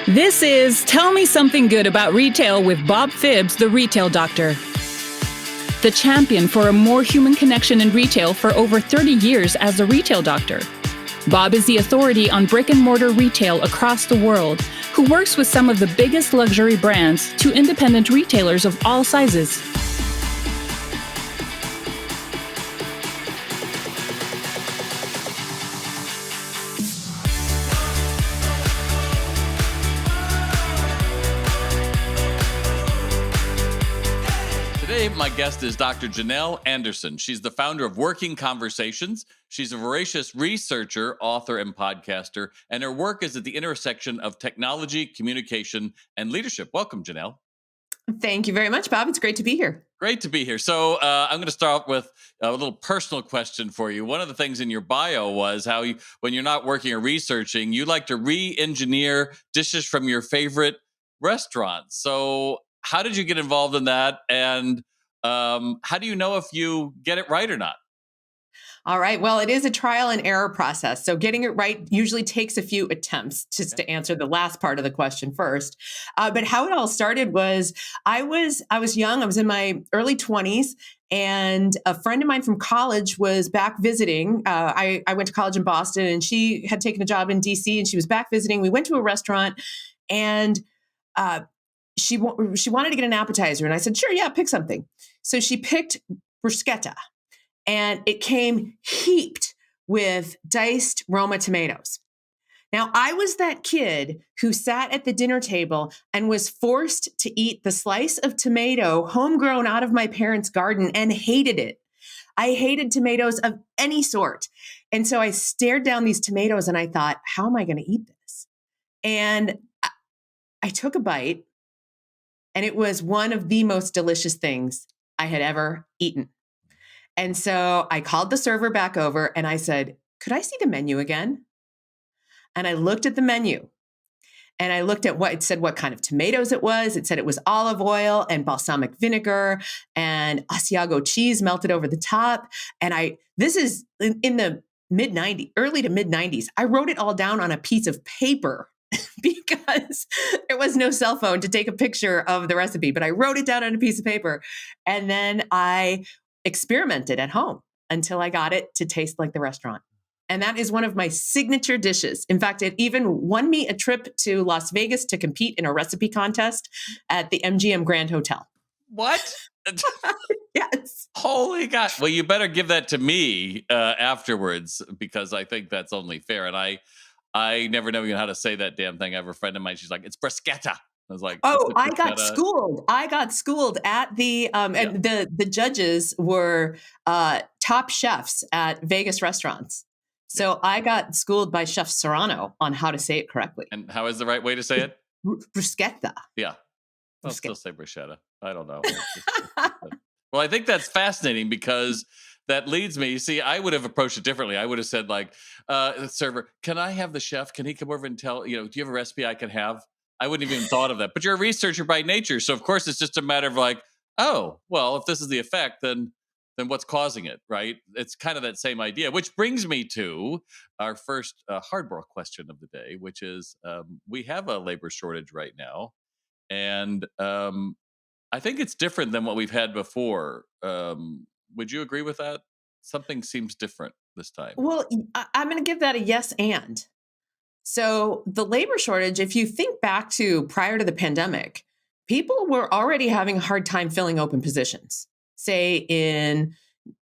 This is Tell Me Something Good About Retail with Bob Phibbs, the retail doctor. The champion for a more human connection in retail for over 30 years as a retail doctor. Bob is the authority on brick-and-mortar retail across the world, who works with some of the biggest luxury brands to independent retailers of all sizes. Today, my guest is Dr. Janel Anderson. She's the founder of Working Conversations. She's a voracious researcher, author, and podcaster, and her work is at the intersection of technology, communication, and leadership. Welcome, Janel. Thank you very much, Bob. It's great to be here. Great to be here. So I'm going to start with a little personal question for you. One of the things in your bio was how when you're not working or researching, you like to re-engineer dishes from your favorite restaurants. So how did you get involved in that? And how do you know if you get it right or not? All right. Well, it is a trial and error process. So getting it right usually takes a few attempts, just to answer the last part of the question first. But how it all started was I was young. I was in my early 20s. And a friend of mine from college was back visiting. I went to college in Boston, and she had taken a job in DC, and she was back visiting. We went to a restaurant, and she wanted to get an appetizer. And I said, sure, yeah, pick something. So she picked bruschetta. And it came heaped with diced Roma tomatoes. Now, I was that kid who sat at the dinner table and was forced to eat the slice of tomato homegrown out of my parents' garden and hated it. I hated tomatoes of any sort. And so I stared down these tomatoes and I thought, how am I going to eat this? And I took a bite, and it was one of the most delicious things I had ever eaten. And so I called the server back over and I said, could I see the menu again? And I looked at the menu and I looked at what kind of tomatoes it was. It said it was olive oil and balsamic vinegar and Asiago cheese melted over the top. And this is in the early to mid 90s. I wrote it all down on a piece of paper because there was no cell phone to take a picture of the recipe, but I wrote it down on a piece of paper. And then I experimented at home until I got it to taste like the restaurant. And that is one of my signature dishes. In fact, it even won me a trip to Las Vegas to compete in a recipe contest at the MGM Grand Hotel. What? Yes. Holy God. Well, you better give that to me afterwards, because I think that's only fair. And I never know how to say that damn thing. I have a friend of mine. She's like, it's bruschetta. I was like, oh, I got schooled. I got schooled at the, and the judges were top chefs at Vegas restaurants. So I got schooled by Chef Serrano on how to say it correctly. And how is the right way to say it? Bruschetta. Yeah. I'll still say bruschetta. I don't know. Well, I think that's fascinating because that leads me. See, I would have approached it differently. I would have said like, the server, can I have the chef? Can he come over and tell, do you have a recipe I can have? I wouldn't have even thought of that. But you're a researcher by nature. So, of course, it's just a matter of like, oh, well, if this is the effect, then what's causing it, right? It's kind of that same idea, which brings me to our first hardball question of the day, which is we have a labor shortage right now. And I think it's different than what we've had before. Would you agree with that? Something seems different this time. Well, I'm going to give that a yes and. So the labor shortage, if you think back to prior to the pandemic, people were already having a hard time filling open positions, say in,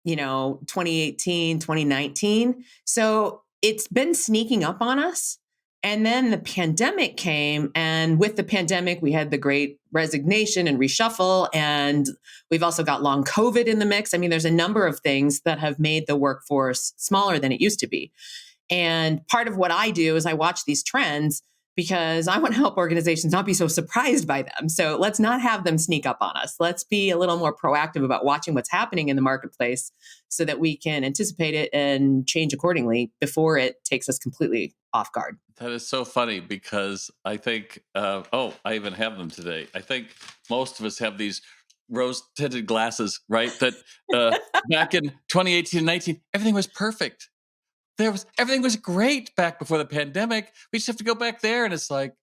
2018, 2019. So it's been sneaking up on us. And then the pandemic came, and with the pandemic, we had the great resignation and reshuffle, and we've also got long COVID in the mix. I mean, there's a number of things that have made the workforce smaller than it used to be. And part of what I do is I watch these trends because I want to help organizations not be so surprised by them. So let's not have them sneak up on us. Let's be a little more proactive about watching what's happening in the marketplace so that we can anticipate it and change accordingly before it takes us completely off guard. That is so funny because I think, I even have them today. I think most of us have these rose-tinted glasses, right? That back in 2018 and 19, everything was perfect. Everything was great back before the pandemic. We just have to go back there, and it's like,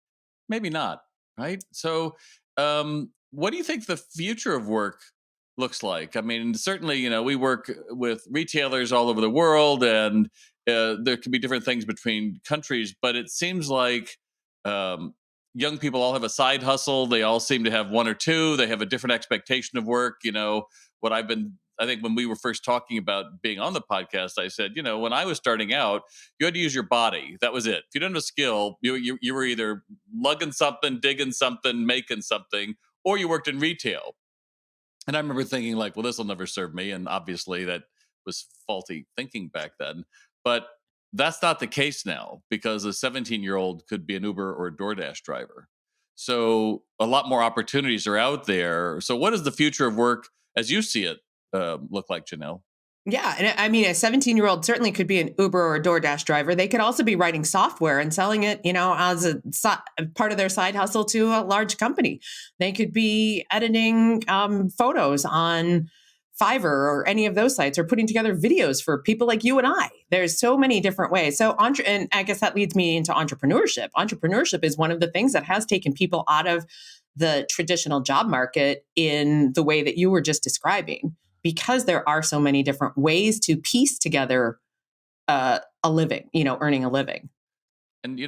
maybe not, right? So, what do you think the future of work looks like? I mean, certainly, we work with retailers all over the world, and there can be different things between countries, but it seems like um, young people all have a side hustle. They all seem to have one or two. They have a different expectation of work. What I think when we were first talking about being on the podcast, I said, when I was starting out, you had to use your body. That was it. If you didn't have a skill, you were either lugging something, digging something, making something, or you worked in retail. And I remember thinking like, well, this will never serve me. And obviously that was faulty thinking back then. But that's not the case now, because a 17-year-old could be an Uber or a DoorDash driver. So a lot more opportunities are out there. So what does the future of work as you see it look like, Janelle? Yeah. And I mean, a 17-year-old certainly could be an Uber or a DoorDash driver. They could also be writing software and selling it, as a part of their side hustle to a large company. They could be editing photos on Fiverr or any of those sites, or putting together videos for people like you and I. There's so many different ways. So, and I guess that leads me into entrepreneurship. Entrepreneurship is one of the things that has taken people out of the traditional job market in the way that you were just describing, because there are so many different ways to piece together a living, earning a living. And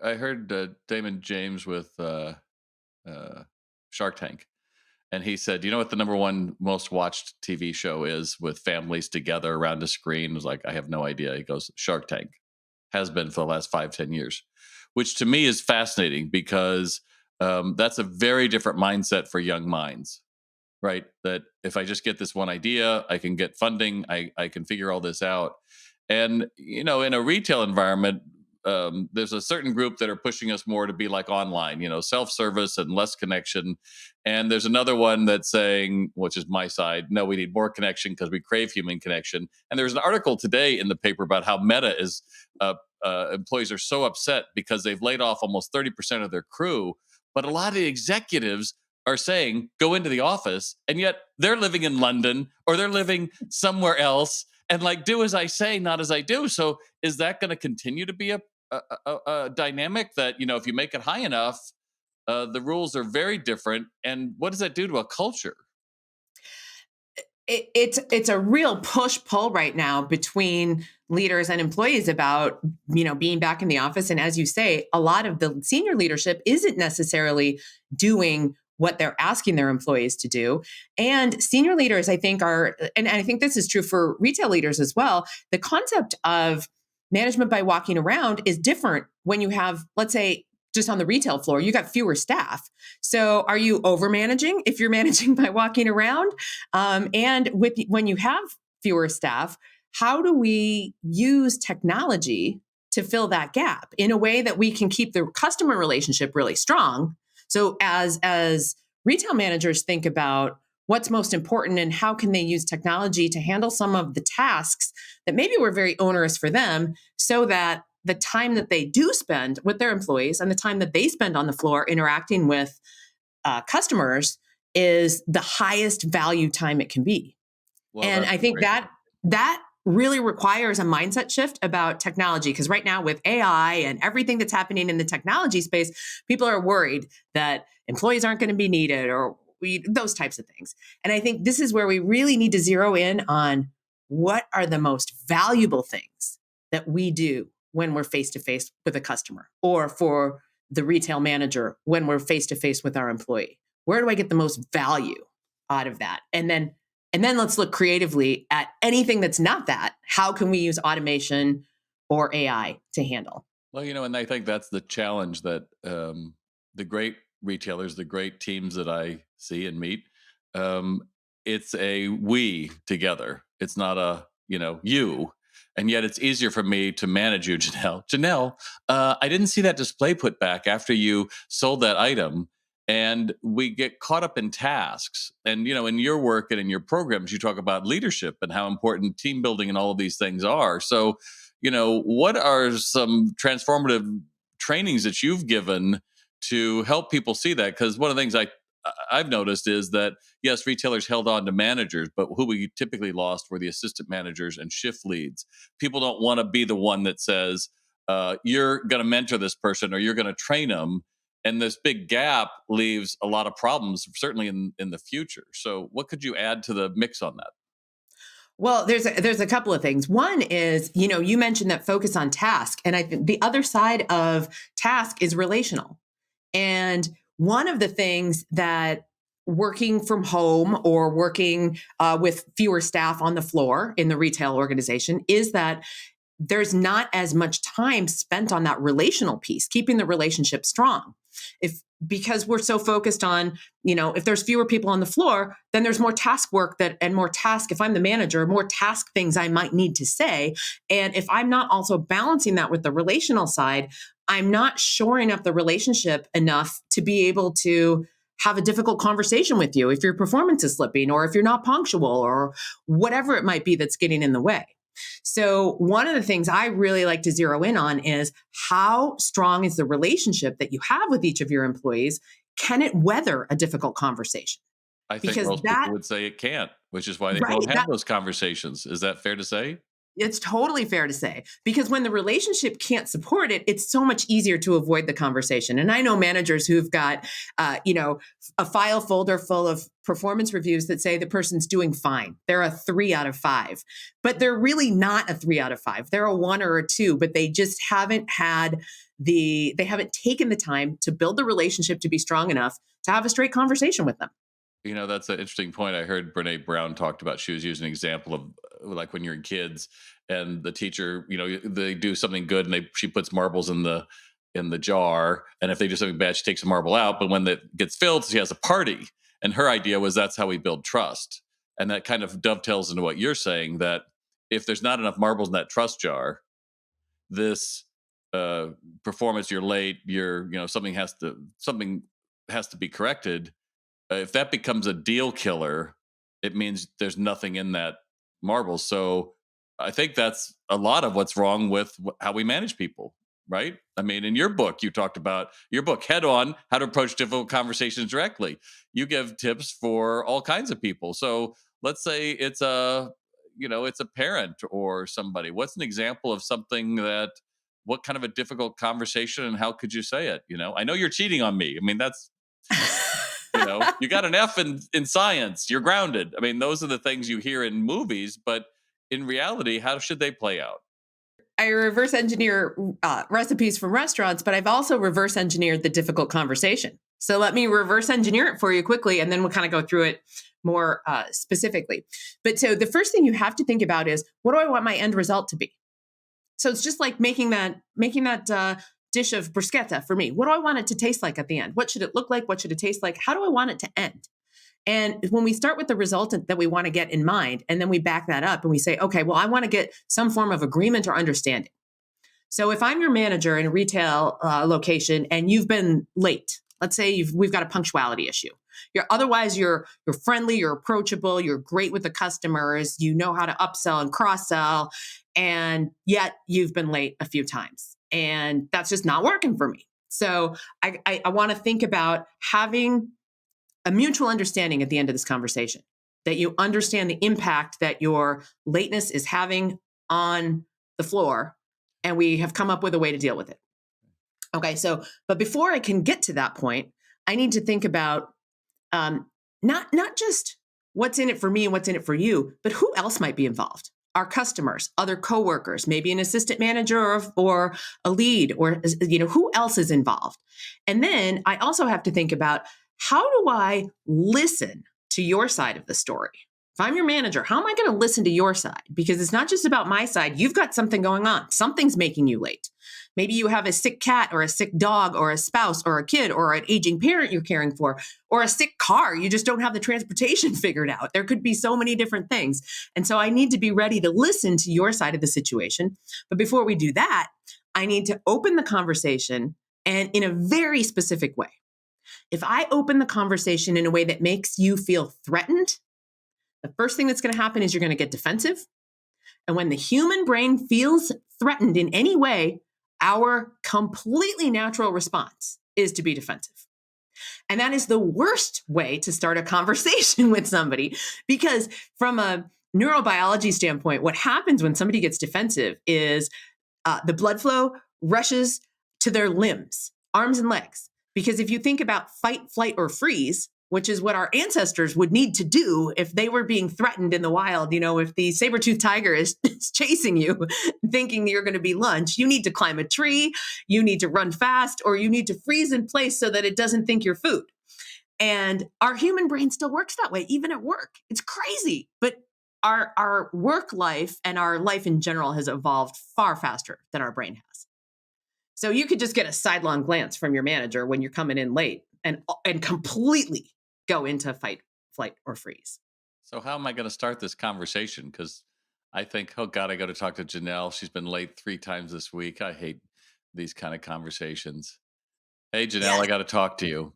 I heard Damon James with Shark Tank, and he said, you know what the number one most watched TV show is with families together around a screen? I was like, I have no idea. He goes, Shark Tank. Has been for the last 5-10 years, which to me is fascinating, because that's a very different mindset for young minds, right? That if I just get this one idea, I can get funding, I can figure all this out. And, in a retail environment, there's a certain group that are pushing us more to be like online, self-service and less connection. And there's another one that's saying, which is my side, no, we need more connection because we crave human connection. And there's an article today in the paper about how Meta is, employees are so upset because they've laid off almost 30% of their crew. But a lot of the executives are saying, go into the office, and yet they're living in London or they're living somewhere else, and like, do as I say, not as I do. So is that going to continue to be a dynamic that, if you make it high enough, the rules are very different? And what does that do to a culture? It's a real push-pull right now between leaders and employees about, being back in the office. And as you say, a lot of the senior leadership isn't necessarily doing what they're asking their employees to do. And senior leaders, I think, and I think this is true for retail leaders as well, the concept of management by walking around is different when you have, let's say, just on the retail floor, you got fewer staff. So are you over managing if you're managing by walking around? And when you have fewer staff, how do we use technology to fill that gap in a way that we can keep the customer relationship really strong? So as retail managers think about what's most important and how can they use technology to handle some of the tasks that maybe were very onerous for them, so that the time that they do spend with their employees and the time that they spend on the floor interacting with customers is the highest value time it can be. Well, and I think that really requires a mindset shift about technology, because right now with AI and everything that's happening in the technology space, people are worried that employees aren't going to be needed, or those types of things. And I think this is where we really need to zero in on what are the most valuable things that we do when we're face-to-face with a customer, or for the retail manager when we're face-to-face with our employee. Where do I get the most value out of that? And then let's look creatively at anything that's not that. How can we use automation or AI to handle? Well, and I think that's the challenge that the great retailers, the great teams that I see and meet, it's a we together. It's not a, you. And yet it's easier for me to manage you, Janelle. Janelle, I didn't see that display put back after you sold that item. And we get caught up in tasks. And, in your work and in your programs, you talk about leadership and how important team building and all of these things are. So, what are some transformative trainings that you've given to help people see that? Because one of the things I've noticed is that, yes, retailers held on to managers, but who we typically lost were the assistant managers and shift leads. People don't want to be the one that says, you're going to mentor this person or you're going to train them. And this big gap leaves a lot of problems, certainly in the future. So what could you add to the mix on that? Well, there's a couple of things. One is, you mentioned that focus on task, and I think the other side of task is relational. And one of the things that working from home or working with fewer staff on the floor in the retail organization is that there's not as much time spent on that relational piece, keeping the relationship strong. Because we're so focused on, if there's fewer people on the floor, then there's more task work and more task. If I'm the manager, more task things I might need to say. And if I'm not also balancing that with the relational side, I'm not shoring up the relationship enough to be able to have a difficult conversation with you if your performance is slipping or if you're not punctual or whatever it might be that's getting in the way. So one of the things I really like to zero in on is how strong is the relationship that you have with each of your employees? Can it weather a difficult conversation? I think most people would say it can't, which is why they don't have those conversations. Is that fair to say? It's totally fair to say, because when the relationship can't support it, it's so much easier to avoid the conversation. And I know managers who've got, a file folder full of performance reviews that say the person's doing fine. They're a 3 out of 5, but they're really not a 3 out of 5. They're a 1 or a 2, but they just haven't they haven't taken the time to build the relationship to be strong enough to have a straight conversation with them. That's an interesting point. I heard Brene Brown talked about, she was using an example of like when you're in kids and the teacher, they do something good and she puts marbles in the jar. And if they do something bad, she takes a marble out. But when it gets filled, she has a party. And her idea was that's how we build trust. And that kind of dovetails into what you're saying, that if there's not enough marbles in that trust jar, this performance, you're late, something has to be corrected. If that becomes a deal killer, it means there's nothing in that marble. So I think that's a lot of what's wrong with how we manage people, right? I mean, in your book, you talked about Head On, How to Approach Difficult Conversations Directly. You give tips for all kinds of people. So let's say it's a parent or somebody. What's an example of something what kind of a difficult conversation and how could you say it? I know you're cheating on me. I mean, that's... you got an F in science, you're grounded. I mean, those are the things you hear in movies, but in reality, how should they play out? I reverse engineer recipes from restaurants, but I've also reverse engineered the difficult conversation. So let me reverse engineer it for you quickly, and then we'll kind of go through it more specifically. But so the first thing you have to think about is, what do I want my end result to be? So it's just like making that dish of bruschetta for me. What do I want it to taste like at the end? What should it look like? What should it taste like? How do I want it to end? And when we start with the result that we want to get in mind, and then we back that up and we say, okay, well, I want to get some form of agreement or understanding. So if I'm your manager in a retail location and you've been late, let's say we've got a punctuality issue. You're friendly, you're approachable, you're great with the customers, you know how to upsell and cross-sell, and yet you've been late a few times. And that's just not working for me. So I want to think about having a mutual understanding at the end of this conversation, that you understand the impact that your lateness is having on the floor, and we have come up with a way to deal with it. Okay, but before I can get to that point, I need to think about not just what's in it for me and what's in it for you, but who else might be involved. Our customers, other coworkers, maybe an assistant manager or a lead, or who else is involved. And then I also have to think about, how do I listen to your side of the story? If I'm your manager, how am I going to listen to your side? Because it's not just about my side. You've got something going on. Something's making you late. Maybe you have a sick cat or a sick dog or a spouse or a kid or an aging parent you're caring for, or a sick car. You just don't have the transportation figured out. There could be so many different things. And so I need to be ready to listen to your side of the situation. But before we do that, I need to open the conversation, and in a very specific way. If I open the conversation in a way that makes you feel threatened, the first thing that's going to happen is you're going to get defensive. And when the human brain feels threatened in any way, our completely natural response is to be defensive. And that is the worst way to start a conversation with somebody, because from a neurobiology standpoint, what happens when somebody gets defensive is the blood flow rushes to their limbs, arms and legs, Because if you think about fight, flight, or freeze, which is what our ancestors would need to do if they were being threatened in the wild, if the saber-toothed tiger is chasing you, thinking you're going to be lunch, you need to climb a tree, you need to run fast, or you need to freeze in place so that it doesn't think you're food. And our human brain still works that way, even at work. It's crazy. But our work life and our life in general has evolved far faster than our brain has. So you could just get a sidelong glance from your manager when you're coming in late and completely go into fight, flight, or freeze. So how am I going to start this conversation? Because I think, oh God, I got to talk to Janelle. She's been late 3 times this week. I hate these kind of conversations. Hey, Janelle, I got to talk to you.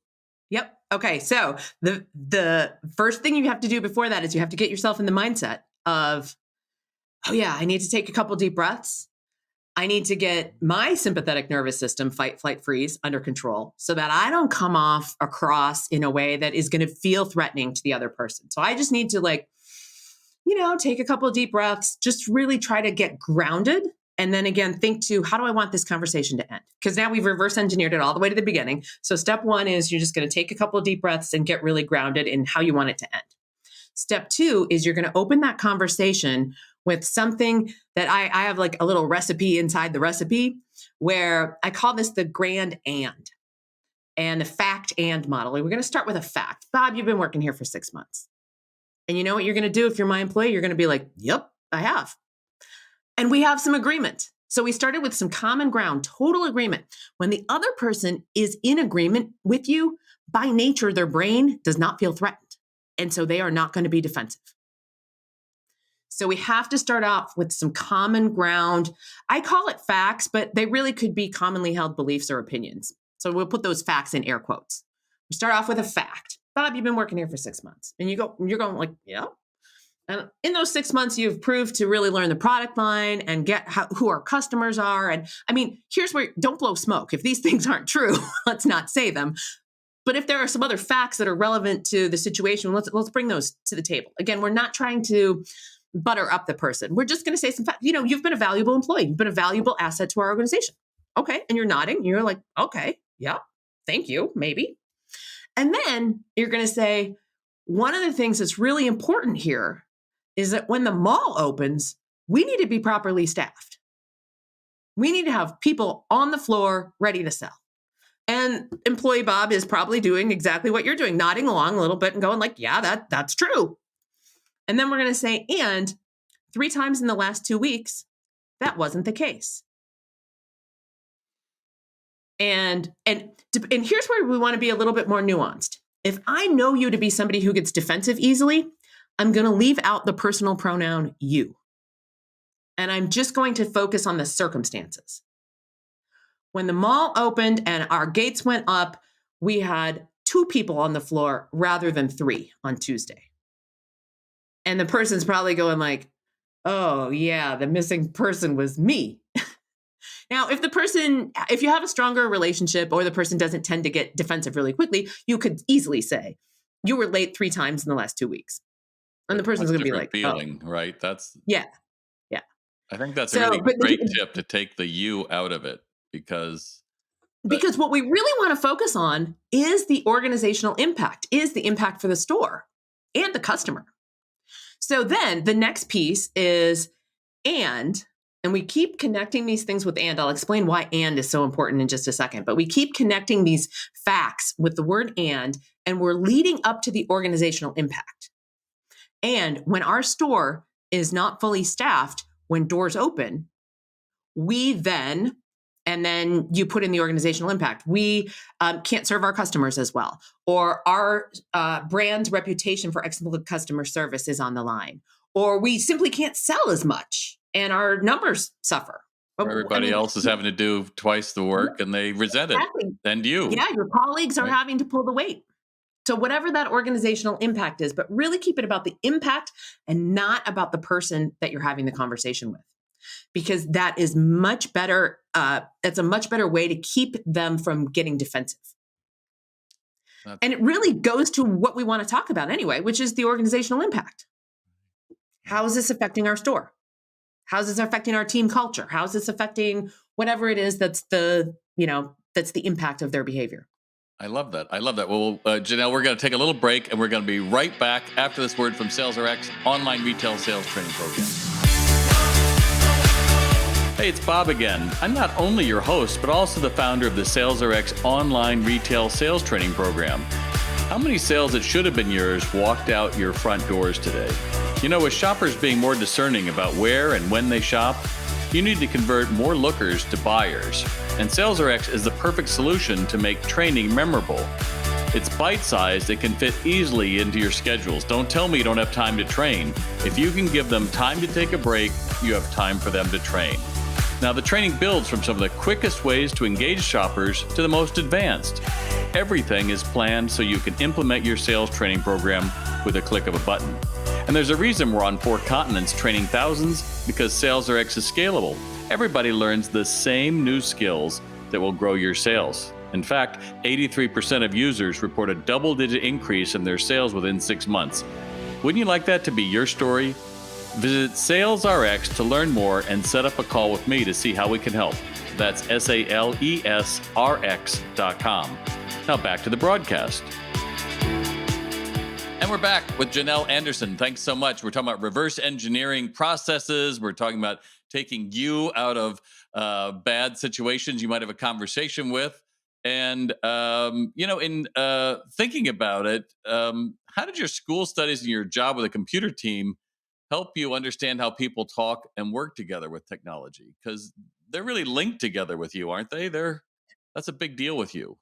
Yep. Okay. So the first thing you have to do before that is you have to get yourself in the mindset of, oh yeah, I need to take a couple deep breaths. I need to get my sympathetic nervous system, fight, flight, freeze, under control so that I don't come off across in a way that is going to feel threatening to the other person. So I just need to take a couple of deep breaths, just really try to get grounded. And then again, think to how do I want this conversation to end? Because now we've reverse engineered it all the way to the beginning. So step 1 is you're just going to take a couple of deep breaths and get really grounded in how you want it to end. Step 2 is you're going to open that conversation with something that I have like a little recipe inside the recipe where I call this the grand and the fact and model. And we're going to start with a fact. Bob, you've been working here for 6 months. And you know what you're going to do if you're my employee? You're going to be like, yep, I have. And we have some agreement. So we started with some common ground, total agreement. When the other person is in agreement with you, by nature, their brain does not feel threatened. And so they are not going to be defensive. So we have to start off with some common ground. I call it facts, but they really could be commonly held beliefs or opinions. So we'll put those facts in air quotes. We start off with a fact. Bob, you've been working here for 6 months. And you're going like, yeah. And in those 6 months, you've proved to really learn the product line and get who our customers are. And I mean, here's where don't blow smoke. If these things aren't true, let's not say them. But if there are some other facts that are relevant to the situation, let's bring those to the table. Again, we're not trying to butter up the person. We're just going to say some facts. You've been a valuable employee. You've been a valuable asset to our organization. Okay. And you're nodding. You're like, okay, yeah, thank you, maybe. And then you're going to say, one of the things that's really important here is that when the mall opens, we need to be properly staffed. We need to have people on the floor ready to sell. And employee Bob is probably doing exactly what you're doing, nodding along a little bit and going like, yeah, that's true. And then we're going to say, and 3 times in the last 2 weeks, that wasn't the case. And here's where we want to be a little bit more nuanced. If I know you to be somebody who gets defensive easily, I'm going to leave out the personal pronoun you. And I'm just going to focus on the circumstances. When the mall opened and our gates went up, we had 2 people on the floor rather than 3 on Tuesday. And the person's probably going like, oh yeah, the missing person was me. Now, if you have a stronger relationship or the person doesn't tend to get defensive really quickly, you could easily say, you were late 3 times in the last 2 weeks. And the person's going to be like, feeling, right? That's yeah. I think that's a really great tip to take the you out of it because what we really want to focus on is the organizational impact, is the impact for the store and the customer. So then the next piece is and we keep connecting these things with and. I'll explain why and is so important in just a second. But we keep connecting these facts with the word and we're leading up to the organizational impact. And when our store is not fully staffed, when doors open, we then you put in the organizational impact. We can't serve our customers as well, or our brand's reputation for excellent customer service is on the line, or we simply can't sell as much and our numbers suffer. Everybody else is having to do twice the work and they resent it. And you. Yeah, your colleagues are having to pull the weight. So whatever that organizational impact is, but really keep it about the impact and not about the person that you're having the conversation with. Because that is much better. That's a much better way to keep them from getting defensive. And it really goes to what we want to talk about anyway, which is the organizational impact. How is this affecting our store? How is this affecting our team culture? How is this affecting whatever it is that's the impact of their behavior? I love that. I love that. Well, Janelle, we're going to take a little break, and we're going to be right back after this word from SalesRx online retail sales training program. Hey, it's Bob again. I'm not only your host, but also the founder of the SalesRx online retail sales training program. How many sales that should have been yours walked out your front doors today? You know, with shoppers being more discerning about where and when they shop, you need to convert more lookers to buyers. And SalesRx is the perfect solution to make training memorable. It's bite-sized, it can fit easily into your schedules. Don't tell me you don't have time to train. If you can give them time to take a break, you have time for them to train. Now, the training builds from some of the quickest ways to engage shoppers to the most advanced. Everything is planned so you can implement your sales training program with a click of a button. And there's a reason we're on 4 continents training thousands, because SalesRx is scalable. Everybody learns the same new skills that will grow your sales. In fact, 83% of users report a double-digit increase in their sales within 6 months. Wouldn't you like that to be your story? Visit SalesRx to learn more and set up a call with me to see how we can help. That's SalesRx.com. Now back to the broadcast. And we're back with Janel Anderson. Thanks so much. We're talking about reverse engineering processes. We're talking about taking you out of bad situations you might have a conversation with. And, in thinking about it, how did your school studies and your job with a computer team help you understand how people talk and work together with technology? Because they're really linked together with you, aren't they? That's a big deal with you.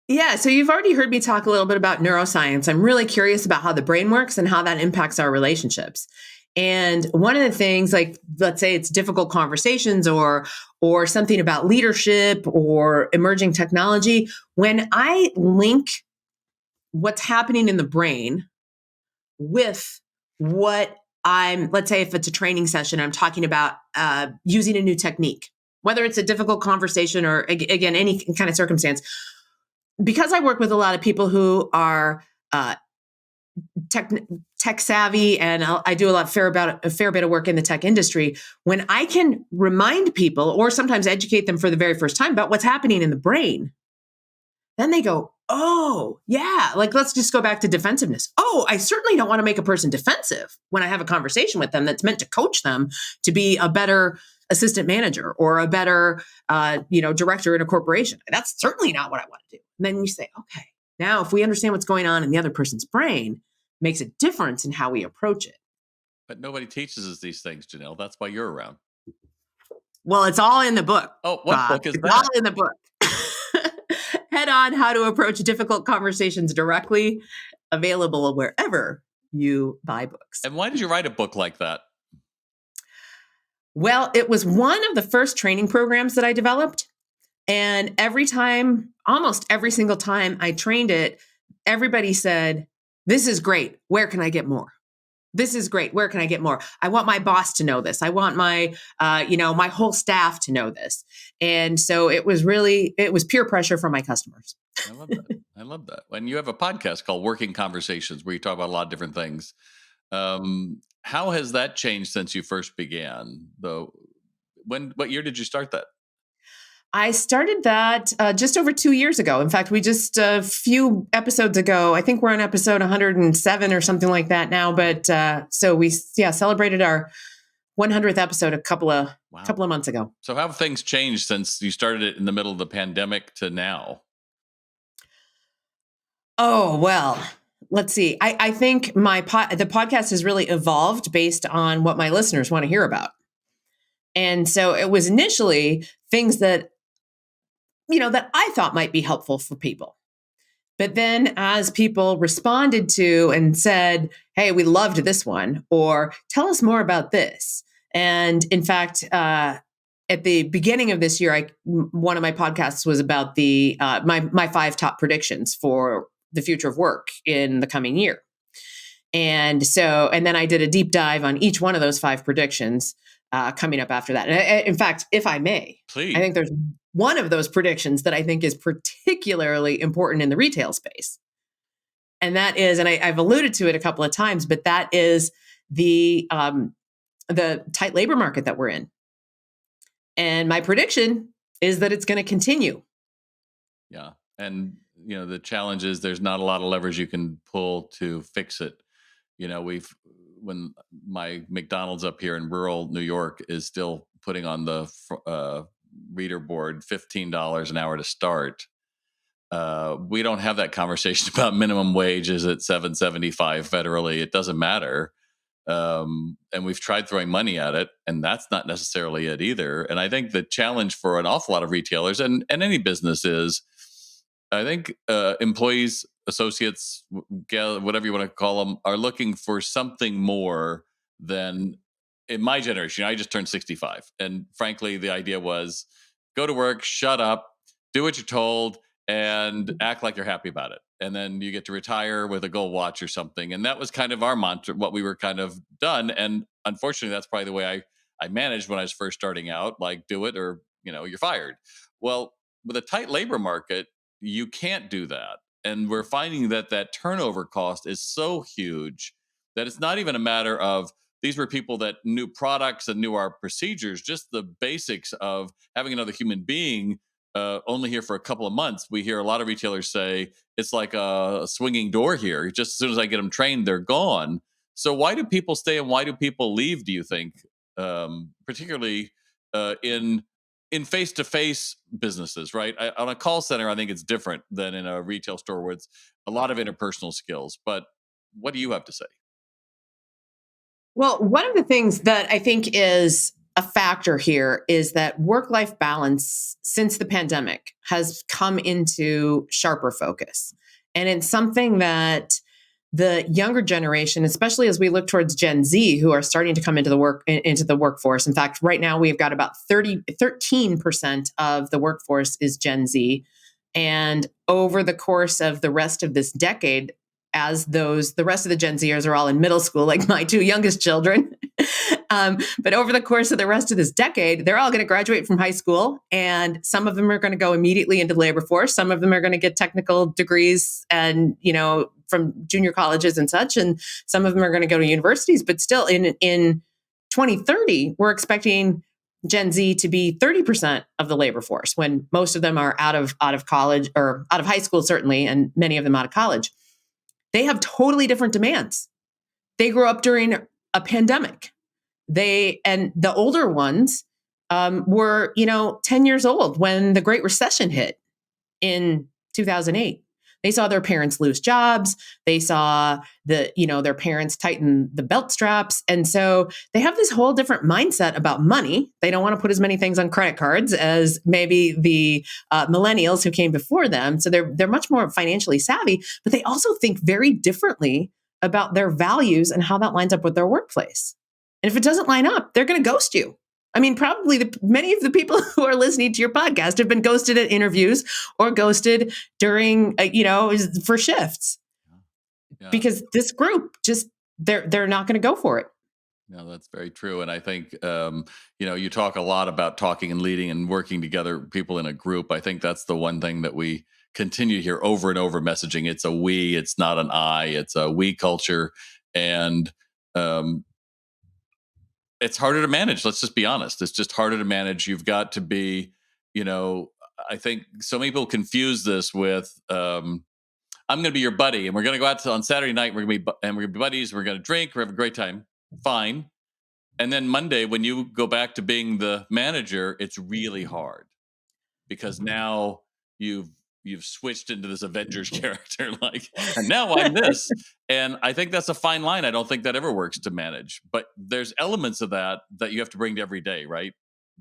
Yeah. So you've already heard me talk a little bit about neuroscience. I'm really curious about how the brain works and how that impacts our relationships. And one of the things, like, let's say it's difficult conversations or something about leadership or emerging technology, when I link what's happening in the brain with what let's say if it's a training session, I'm talking about using a new technique, whether it's a difficult conversation or, again, any kind of circumstance. Because I work with a lot of people who are tech savvy, and I do a fair bit of work in the tech industry. When I can remind people, or sometimes educate them for the very first time about what's happening in the brain, then they go, "Oh, yeah, like, let's just go back to defensiveness. Oh, I certainly don't want to make a person defensive when I have a conversation with them that's meant to coach them to be a better assistant manager or a better, director in a corporation. That's certainly not what I want to do." And then you say, okay, now if we understand what's going on in the other person's brain, it makes a difference in how we approach it. But nobody teaches us these things, Janelle. That's why you're around. Well, it's all in the book. Oh, what book is that? It's all in the book. Head On: How to Approach Difficult Conversations Directly, available wherever you buy books. And why did you write a book like that? Well, it was one of the first training programs that I developed. And almost every single time I trained it, everybody said, "This is great. Where can I get more? This is great. Where can I get more? I want my boss to know this. I want my whole staff to know this." And so it was peer pressure from my customers. I love that. I love that. And you have a podcast called Working Conversations where you talk about a lot of different things. How has that changed since you first began? What year did you start that? I started that just over 2 years ago. In fact, we just a few episodes ago, I think we're on episode 107 or something like that now. But so we celebrated our 100th episode a couple of months ago. So how have things changed since you started it in the middle of the pandemic to now? Oh, well, let's see. I think the podcast has really evolved based on what my listeners want to hear about. And so it was initially things that I thought might be helpful for people. But then as people responded to and said, "Hey, we loved this one," or "Tell us more about this." And in fact, at the beginning of this year, one of my podcasts was about my 5 top predictions for the future of work in the coming year. And then I did a deep dive on each one of those 5 predictions coming up after that. And in fact, if I may, please, I think there's one of those predictions that I think is particularly important in the retail space. And that is, and I've alluded to it a couple of times, but that is the tight labor market that we're in. And my prediction is that it's going to continue. Yeah. And the challenge is there's not a lot of levers you can pull to fix it. When my McDonald's up here in rural New York is still putting on the reader board $15 an hour to start. We don't have that conversation about minimum wages at $7.75 federally. It doesn't matter. And we've tried throwing money at it, and that's not necessarily it either. And I think the challenge for an awful lot of retailers and any business is, I think employees, associates, whatever you want to call them, are looking for something more than, in my generation, I just turned 65. And frankly, the idea was go to work, shut up, do what you're told, and act like you're happy about it. And then you get to retire with a gold watch or something. And that was kind of our mantra, what we were kind of done. And unfortunately, that's probably the way I managed when I was first starting out, like do it or, you're fired. Well, with a tight labor market, you can't do that. And we're finding that turnover cost is so huge that it's not even a matter of, these were people that knew products and knew our procedures, just the basics of having another human being only here for a couple of months. We hear a lot of retailers say it's like a swinging door here. Just as soon as I get them trained, they're gone. So why do people stay and why do people leave, do you think? Particularly in face-to-face businesses, right? On a call center, I think it's different than in a retail store where it's a lot of interpersonal skills. But what do you have to say? Well, one of the things that I think is a factor here is that work-life balance since the pandemic has come into sharper focus. And it's something that the younger generation, especially as we look towards Gen Z, who are starting to come into the workforce. In fact, right now we've got about 13% of the workforce is Gen Z. And over the course of the rest of this decade, as the rest of the Gen Zers are all in middle school, like my two youngest children. But over the course of the rest of this decade, they're all going to graduate from high school, and some of them are going to go immediately into the labor force. Some of them are going to get technical degrees and, from junior colleges and such. And some of them are going to go to universities, but still in 2030, we're expecting Gen Z to be 30% of the labor force when most of them are out of college or out of high school, certainly, and many of them out of college. They have totally different demands. They grew up during a pandemic. And the older ones were, 10 years old when the Great Recession hit in 2008. They saw their parents lose jobs. They saw their parents tighten the belt straps. And so they have this whole different mindset about money. They don't want to put as many things on credit cards as maybe the millennials who came before them. So they're much more financially savvy, but they also think very differently about their values and how that lines up with their workplace. And if it doesn't line up, they're going to ghost you. I mean, probably many of the people who are listening to your podcast have been ghosted at interviews or ghosted during, for shifts, because this group just they're not going to go for it. No, that's very true. And I think, you talk a lot about talking and leading and working together, people in a group. I think that's the one thing that we continue to hear over and over messaging. It's a we, it's not an I, it's a we culture. And, it's harder to manage. Let's just be honest. It's just harder to manage. You've got to be, I think so many people confuse this with, I'm going to be your buddy and we're going to go out on Saturday night. We're going to be buddies. We're going to drink. We're have a great time. Fine. And then Monday, when you go back to being the manager, it's really hard because now you've switched into this Avengers character, and now I'm this. And I think that's a fine line. I don't think that ever works to manage, but there's elements of that you have to bring to every day, right?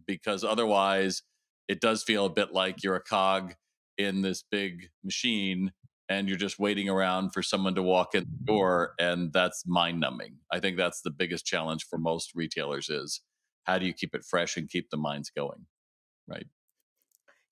Because otherwise it does feel a bit like you're a cog in this big machine and you're just waiting around for someone to walk in the door. And that's mind numbing. I think that's the biggest challenge for most retailers is how do you keep it fresh and keep the minds going, right?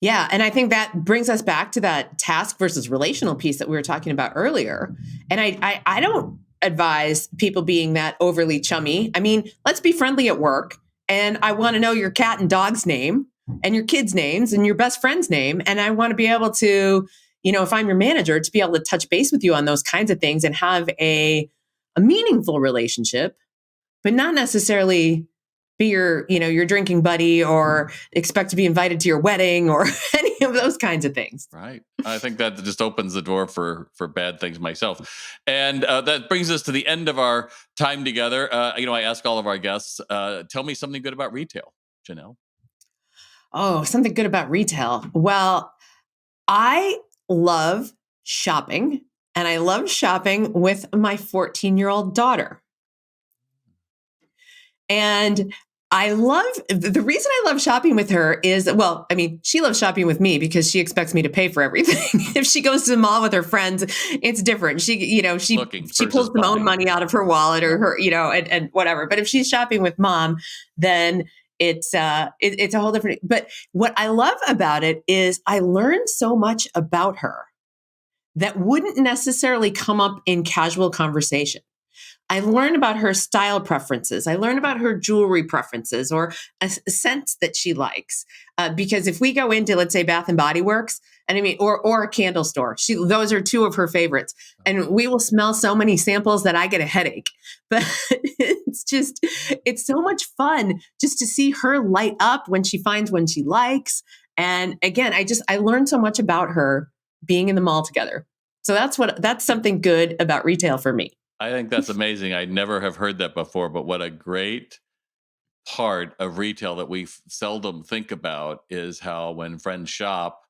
Yeah. And I think that brings us back to that task versus relational piece that we were talking about earlier. And I don't advise people being that overly chummy. I mean, let's be friendly at work. And I want to know your cat and dog's name and your kids' names and your best friend's name. And I want to be able to, if I'm your manager, to be able to touch base with you on those kinds of things and have a meaningful relationship, but not necessarily be your drinking buddy or expect to be invited to your wedding or any of those kinds of things. Right. I think that just opens the door for bad things myself. And that brings us to the end of our time together. I ask all of our guests, tell me something good about retail, Janel. Oh, something good about retail. Well, I love shopping, and I love shopping with my 14-year-old daughter. And the reason I love shopping with her is, she loves shopping with me because she expects me to pay for everything. If she goes to the mall with her friends, it's different. She pulls some own money out of her wallet or her, and whatever. But if she's shopping with mom, then it's a whole different. But what I love about it is I learned so much about her that wouldn't necessarily come up in casual conversation. I learned about her style preferences. I learned about her jewelry preferences or a scent that she likes. Because if we go into, let's say, Bath and Body Works, or a candle store, those are two of her favorites. And we will smell so many samples that I get a headache. But it's so much fun just to see her light up when she finds one she likes. And again, I learned so much about her being in the mall together. So that's something good about retail for me. I think that's amazing. I never have heard that before, but what a great part of retail that we seldom think about is how when friends shop,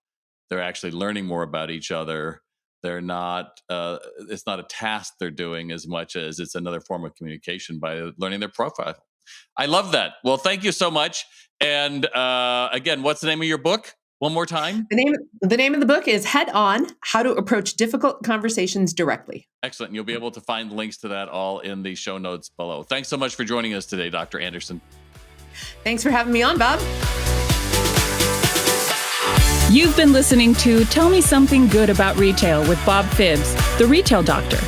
they're actually learning more about each other. They're not, it's not a task they're doing as much as it's another form of communication by learning their profile. I love that. Well, thank you so much. And again, what's the name of your book? One more time. The name of the book is Head On: How to Approach Difficult Conversations Directly. Excellent. You'll be able to find links to that all in the show notes below. Thanks so much for joining us today, Dr. Anderson. Thanks for having me on, Bob. You've been listening to Tell Me Something Good About Retail with Bob Phibbs, the Retail Doctor.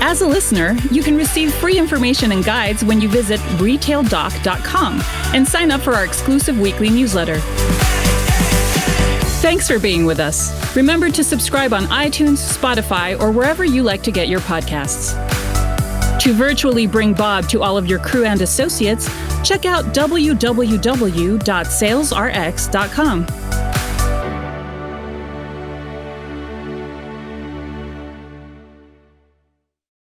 As a listener, you can receive free information and guides when you visit retaildoc.com and sign up for our exclusive weekly newsletter. Thanks for being with us. Remember to subscribe on iTunes, Spotify, or wherever you like to get your podcasts. To virtually bring Bob to all of your crew and associates, check out www.salesrx.com.